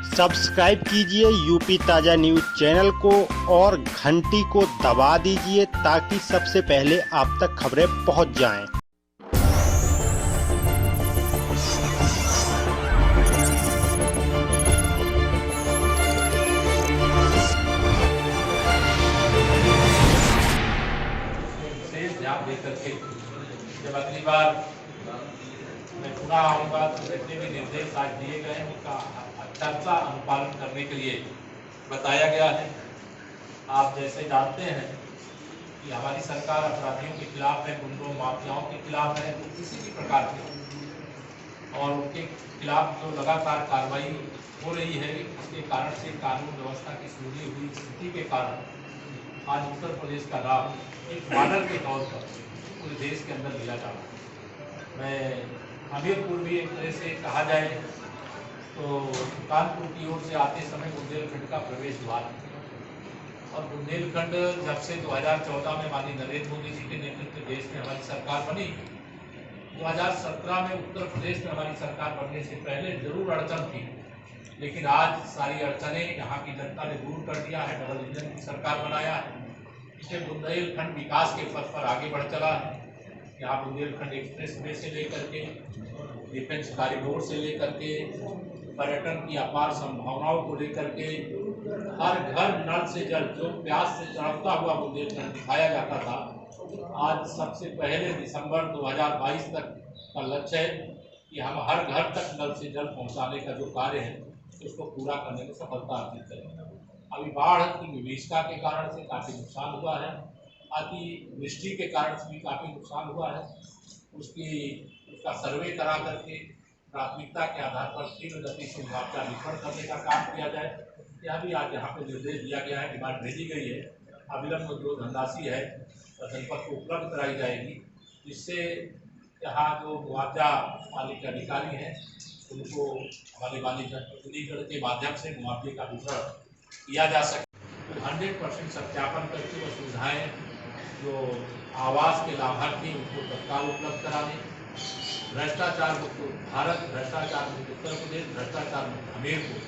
Subscribe कीजिए UP ताजा news channel को और घंटी को दबा दीजिए ताकि सबसे पहले आप तक खबरें पहुंच जाएं। विशेष ध्यान देकर के जब अगली बार मैं पुनः आऊँगा तो जितने भी निर्देश आज दिए गए हैं उनका अच्छा अनुपालन करने के लिए बताया गया है। आप जैसे जानते हैं कि हमारी सरकार अपराधियों के खिलाफ है, गुंडों माफियाओं के खिलाफ है, किसी भी प्रकार के, और उनके खिलाफ जो लगातार कार्रवाई हो रही है उसके कारण से कानून व्यवस्था की सुधरी हुई स्थिति के कारण आज उत्तर प्रदेश का नाम एक मॉडल के तौर पर पूरे देश के अंदर लिया जा रहा है। मैं हमीरपुर भी एक तरह से कहा जाए तो कानपुर की ओर से आते समय बुंदेलखंड का प्रवेश द्वार है, और बुंदेलखंड जब से 2014 में माननीय नरेंद्र मोदी जी के नेतृत्व देश में हमारी सरकार बनी, 2017 में उत्तर प्रदेश में हमारी सरकार बनने से पहले जरूर अड़चन थी, लेकिन आज सारी अड़चनें यहाँ की जनता ने दूर कर दिया है। डबल इंजन की सरकार बनाया है, इससे बुंदेलखंड विकास के पथ पर आगे बढ़ चला है। यहाँ बुंदेलखंड एक्सप्रेस वे से लेकर के डिफेंस कॉरिडोर से लेकर के पर्यटन की अपार संभावनाओं को लेकर के हर घर नल से जल जो प्यास से तड़पता हुआ बुंदेलखंड दिखाया जाता था, आज सबसे पहले दिसंबर 2022 तक का लक्ष्य है कि हम हर घर तक नल से जल पहुंचाने का जो कार्य है उसको पूरा करने में सफलता अर्जित करेंगे। अभी बाढ़ की विभीषिका के कारण से काफ़ी नुकसान हुआ है, अतिवृष्टि के कारण से भी काफ़ी नुकसान हुआ है। उसका सर्वे करा करके प्राथमिकता के आधार पर तीव्र गति से मुआवजा वितरण करने का काम किया जाए। यह भी आज यहाँ पे निर्देश दिया गया है, डिमांड भेजी गई है। अविलंब जो धनराशि है जनपद को उपलब्ध कराई जाएगी, जिससे यहाँ जो मुआवजा पाने के अधिकारी हैं उनको हमारे माननीय जनप्रतिनिधिगण के माध्यम से मुआवजे का वितरण किया जा सके। 100% सत्यापन करके वो सुविधाएँ जो आवास के लाभार्थी उनको तत्काल उपलब्ध कराने, भ्रष्टाचार मुक्त भारत, भ्रष्टाचार मुक्त उत्तर प्रदेश, भ्रष्टाचार मुक्त हमीरपुर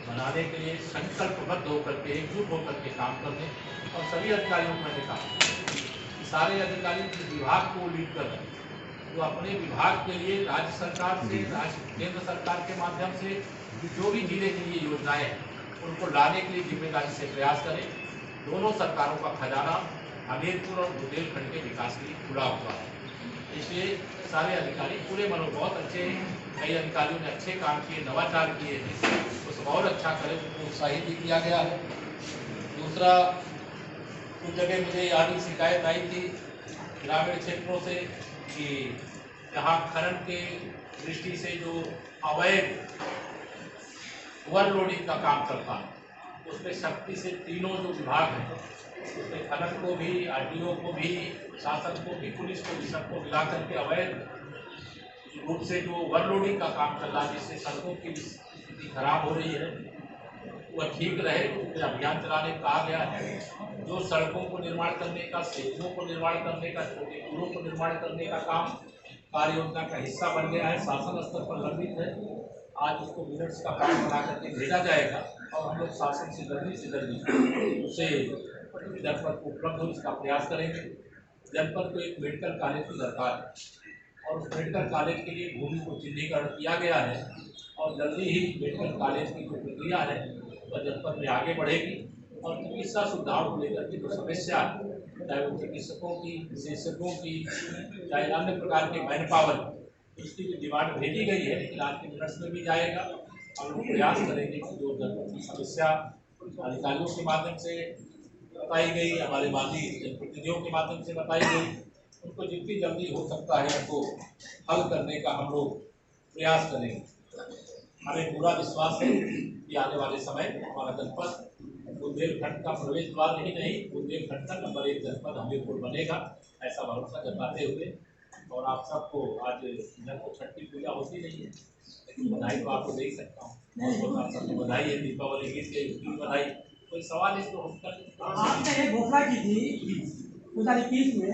बनाने के लिए संकल्पबद्ध होकर के एकजुट होकर के काम करने, और सभी अधिकारियों को मैंने कहा सारे अधिकारी जिस विभाग को लीड कर रहे हैं वो अपने विभाग के लिए राज्य सरकार से, केंद्र सरकार के माध्यम से जो भी जिले के लिए योजनाएं हैं उनको लाने के लिए जिम्मेदारी से प्रयास करें। दोनों सरकारों का खजाना हमीरपुर और बुंदेलखंड के विकास के लिए खुला हुआ है, इसलिए सारे अधिकारी पूरे मनोभाव अच्छे हैं। कई अधिकारियों ने अच्छे काम किए, नवाचार किए हैं, उसको और अच्छा करें, उनको उत्साहित भी किया गया है। दूसरा, कुछ जगह मुझे यानी शिकायत आई थी ग्रामीण क्षेत्रों से कि यहाँ खनन के दृष्टि से जो अवैध ओवरलोडिंग का काम करता है उसमें शक्ति से तीनों जो विभाग हैं उसमें खनन को भी, आरटीओ को भी, शासन को भी, पुलिस को भी, सबको मिला करके अवैध रूप से जो ओवरलोडिंग का काम चल रहा है जिससे सड़कों की स्थिति खराब हो रही है वह ठीक रहे, उस पर अभियान चलाने को कहा गया है। जो सड़कों को निर्माण करने का, सेतुओं को निर्माण करने का, छोटे पुलों को निर्माण करने का काम कार्य योजना का हिस्सा बन गया है, शासन स्तर पर लंबित है। आज उसको मिनट्स का काम बना करके भेजा जाएगा और हम लोग शासन से जल्दी उसे जनपद को उपलब्ध हो इसका प्रयास करेंगे। जनपद को एक मेडिकल कॉलेज की दरकार है और उस मेडिकल कॉलेज के लिए भूमि को चिन्हीकरण किया गया है और जल्दी ही मेडिकल कॉलेज की जो प्रक्रिया है वह जनपद में आगे बढ़ेगी और चिकित्सा सुविधाओं को लेकर के जो समस्या है, चाहे वो चिकित्सकों की, विशेषज्ञों की, चाहे अन्य प्रकार के मैन पावर, उसकी जो डिमांड भेजी गई है लेकिन आज के मिनट्स में भी जाएगा और हम प्रयास करेंगे कि जो जनपद की समस्या अधिकारियों के माध्यम से बताई गई, हमारे माननीय जनप्रतिनिधियों के माध्यम से बताई गई, उनको जितनी जल्दी हो सकता है उनको हल करने का हम लोग प्रयास करेंगे। हमें पूरा विश्वास है कि आने वाले समय हमारा जनपद बुंदेलखंड का प्रवेश द्वार नहीं बुंदेलखंड का नंबर 1 जनपद हमीरपुर बनेगा, ऐसा भरोसा जताते हुए, और आप सबको आज इधर को छठ की पूजा होती नहीं है लेकिन बधाई तो आपको दे ही सकता हूँ, बहुत आप सबको बधाई है, दीपावली गीत के उसकी बधाई। कोई सवाल इसको आपने एक घोषणा की थी 2021 में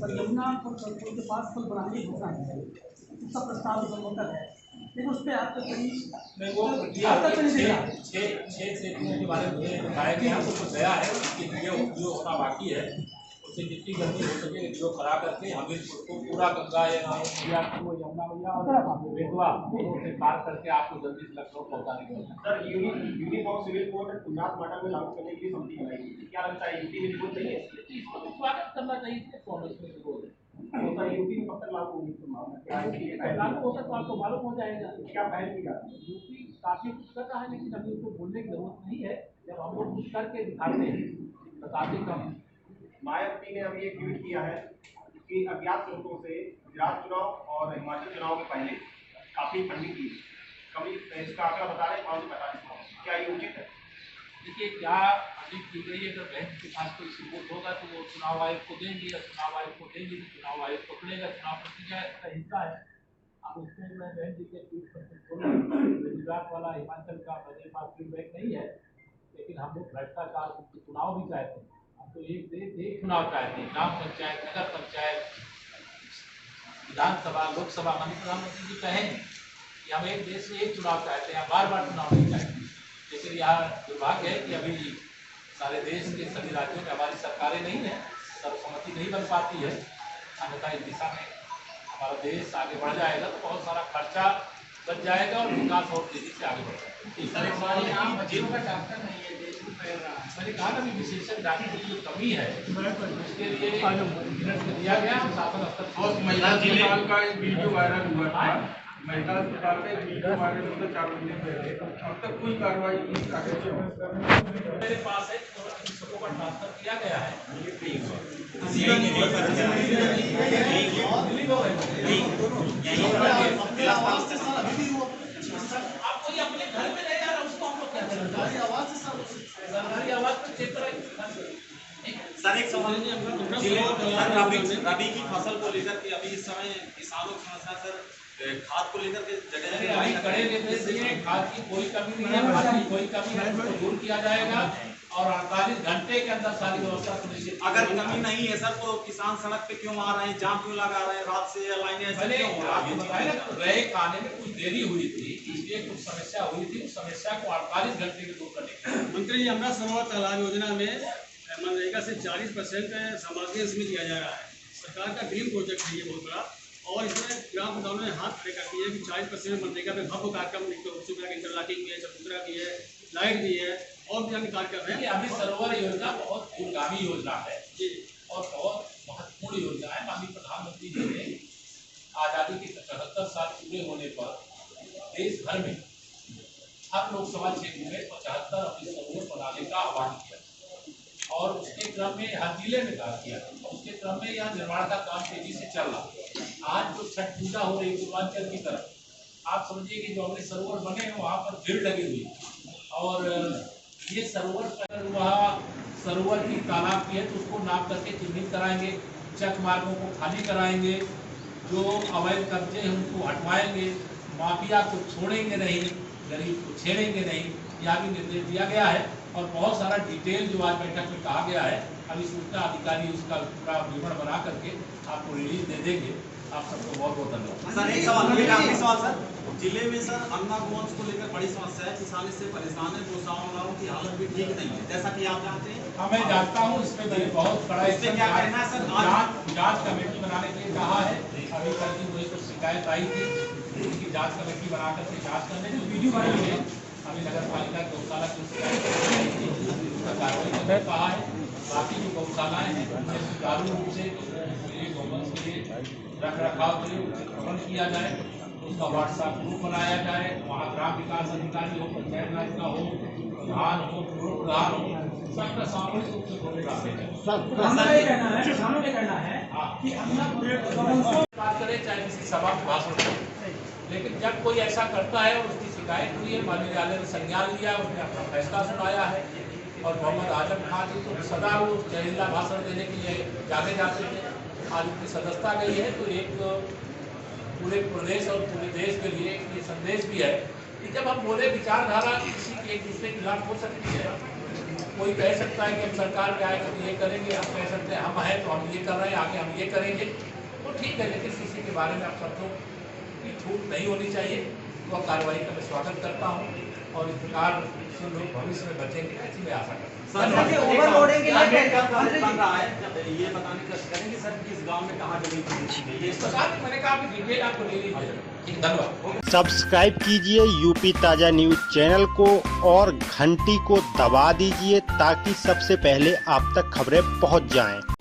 परियोजना के पास कुल बनाने की घोषणा की है, उसका प्रस्ताव संबोधन है, देखो उस पर आपका कोई मैं वो प्रक्रिया अब तक तो नहीं दिख रहा। छह सेतुओं के बारे में मुझे बताया गया तो कुछ नया है, उसके वीडियो होना बाकी है। उससे जितनी जल्दी हो सके वीडियो करा करके हमीरपुर को पूरा गंगा या यमुना मैया और बेतवा दोनों से पार करके आपको जल्दी से लखनऊ पहुँचाने के लिए। Sir uniform civil code Gujarat model में लागू करने के लिए समिति बनाई गई। क्या लगता है यूपी में बिल्कुल सही है? इसको तो स्वागत करना चाहिए कॉन्ग्रेस में विरोध है। तो सर यूपी में कब तक लागू होगी तो मामला क्या है? लागू होगा तो आपको मालूम हो जाएगा। क्या पहल की जा यूपी काफी कुछ कर रहा है, लेकिन अभी उसको बोलने की जरूरत नहीं है। जब हम लोग कुछ करके दिखाते हैं बताते कम। मायावती ने अभी एक ट्वीट किया है कि अज्ञात स्रोतों से गुजरात चुनाव और हिमाचल चुनाव के पहले काफी फंडिंग की, कभी इसका आंकड़ा बता रहे 545 क्या ये उचित है? देखिए क्या फंडिंग की गई है, अगर बैंक के पास कोई सबूत होगा तो वो चुनाव आयोग को देंगे, या चुनाव आयोग को देंगे तो चुनाव आयोग पकड़ेगा। चुनाव प्रक्रिया का हिस्सा है। अब उसमें मैं बहन जी के ट्वीट पर गुजरात वाला हिमाचल का मेरे पास फीडबैक नहीं है, लेकिन हम लोग भ्रष्टाचार मुक्त चुनाव भी चाहते हैं। हम तो एक देश एक चुनाव चाहते हैं, ग्राम पंचायत, नगर पंचायत, विधानसभा, लोकसभा। माननीय प्रधानमंत्री जी कहेंगे कि हम एक देश में एक चुनाव चाहते हैं, बार बार चुनाव नहीं चाहते। लेकिन यहाँ दुर्भाग्य है कि अभी सारे देश के सभी राज्यों में हमारी सरकारें नहीं है, सर्वसम्मति नहीं बन पाती है। अन्यथा इस दिशा में हमारा देश आगे बढ़ जाएगा तो बहुत सारा खर्चा बच जाएगा और विकास और तेजी से आगे बढ़ जाएगा। मैंने कहा ना, विशेषज्ञ डॉक्टर की जो कमी है उसके लिए दिया गया शासन स्तर और महिला अस्पताल का एक वीडियो वायरल हुआ था। महिला अस्पताल का एक वीडियो वायरल हुआ 4 महीने पहले, अब तक कोई कार्रवाई नहीं आगे मेरे पास है, सबको का ट्रांसफर किया गया है। आपको ये अपने घर में रह जा रहा, उसको हम लोग क्या करें? सरकारी आवाज पर चेक कराइए। सर एक सवाल रबी की फसल को लेकर के अभी इस समय किसानों की समस्या सर खाद को लेकर के जगह अभी कड़े निर्देश दिए, खाद की कोई कमी नहीं है, खाद की कोई कमी है उसको दूर किया जाएगा और 48 घंटे के अंदर सारी व्यवस्था सुनिश्चित। अगर कमी नहीं है सर तो किसान सड़क पे क्यों आ रहे हैं, जाम क्यों लगा रहे हैं रात से, लाइनें ऐसे क्यों हो रही है? रहे खाने में कुछ देरी हुई थी, इसलिए कुछ समस्या हुई थी। उस समस्या को 48 घंटे के दूर करने मंत्री जी, अमृत सरोवर तालाब योजना में मनरेगा से 40% सामग्री इसमें दिया जा रहा है। सरकार का ड्रीम प्रोजेक्ट है ये बहुत बड़ा, और इसमें ग्राम प्रधानों ने हाथ खड़े कर दिए कि 40% मनरेगा में भव्य कार्यक्रम इंटरलॉकिंग भी है, चबूतरा भी है, लाइट भी है और भी अन्य कार्यक्रम है। अभी सरोवर योजना बहुत दूरगामी योजना है और बहुत महत्वपूर्ण योजना है। माननीय प्रधानमंत्री जी ने आज़ादी के 75 साल पूरे होने पर देश भर में हर लोकसभा क्षेत्र में 75 अपने सरोवर बनाने का आह्वान किया और उसके क्रम में हर जिले में काम किया। उसके क्रम में यहाँ निर्माण का काम तेजी से चल रहा। आज जो छठ पूजा हो रही पूर्वांचल की तरफ, आप समझिए कि जो अपने सरोवर बने हैं वहाँ पर भीड़ लगी हुई और ये सरोवर अगर वहाँ सरोवर की तालाब की है तो उसको नाप करके चिन्हित कराएंगे, चक मार्गों को खाली कराएंगे, जो अवैध कब्जे हैं उनको हटवाएंगे, माफिया को छोड़ेंगे नहीं, गरीब को छेड़ेंगे नहीं। यहाँ भी निर्देश दिया गया है और बहुत सारा डिटेल जो आज बैठक में कहा गया है, अभी सूचना अधिकारी उसका पूरा विवरण बना करके आपको रिलीज दे देंगे। आप सबको बहुत बहुत धन्यवाद। सर एक सवाल, एक आखिरी सवाल सर, जिले में सर अन्ना गोवंश को लेकर बड़ी समस्या है, किसान इससे परेशान है, गौशालाओं की हालत भी ठीक नहीं है, जैसा कि आप जानते हैं। हाँ मैं जानता हूँ, इसमें भी बहुत बड़ा इससे क्या कहना है सर? जांच कमेटी बनाने के लिए कहा है। अभी कल की मुझे कुछ शिकायत आई थी, उनकी जांच कमेटी बना करके जांच करने की वीडियो बनाई है। अभी नगर पालिका गौशाला की कार्रवाई करने कहा है। बाकी जो गौशालाएं हैं उन्हें सुचारू रूप से गौवंश के लिए रख रखाव के लिए प्रबंध किया जाए, उसका व्हाट्सएप ग्रुप बनाया जाए, वहाँ ग्राम विकास अधिकारी हो, पंचायत राज का हो, प्रधान हो, पूर्व प्रधान हो, सबका सामूहिक रूप से प्रोग्राम कहना है कि बात करें चाहे किसी सभा में भाषण करें, लेकिन जब कोई ऐसा करता है और उसकी शिकायत हुई है, माननीय न्यायालय ने संज्ञान लिया, उसने अपना फैसला सुनाया है और मोहम्मद आजम खान जी तो सदा वो जहरीला भाषण देने के लिए जाने जाते थे। आज उनकी सदस्यता गई है तो एक पूरे प्रदेश और पूरे देश के लिए ये संदेश भी है कि जब हम बोले विचारधारा किसी के एक दूसरे के खिलाफ हो सकती है। कोई कह सकता है कि हम सरकार में आए तो ये करेंगे, हम कह सकते हैं हम हैं तो हम ये कर रहे हैं, आगे हम ये करेंगे, तो ठीक है। लेकिन किसी के बारे में आप शब्दों की छूट नहीं होनी चाहिए। वह कार्रवाई का मैं स्वागत करता हूँ और इस प्रकार से लोग भविष्य में बचेंगे ऐसी मैं आशा करता हूँ। ओवरलोडिंग के लिए बन रहा है, ये बताने का करेंगे सर कि इस गांव में कहाँ जमीन थी ये इसके साथ मैंने कहा कि डिटेल आपको ले लीजिए। धन्यवाद। सब्सक्राइब कीजिए यूपी ताजा न्यूज चैनल को और घंटी को दबा दीजिए ताकि सबसे पहले आप तक खबरें पहुंच जाएं।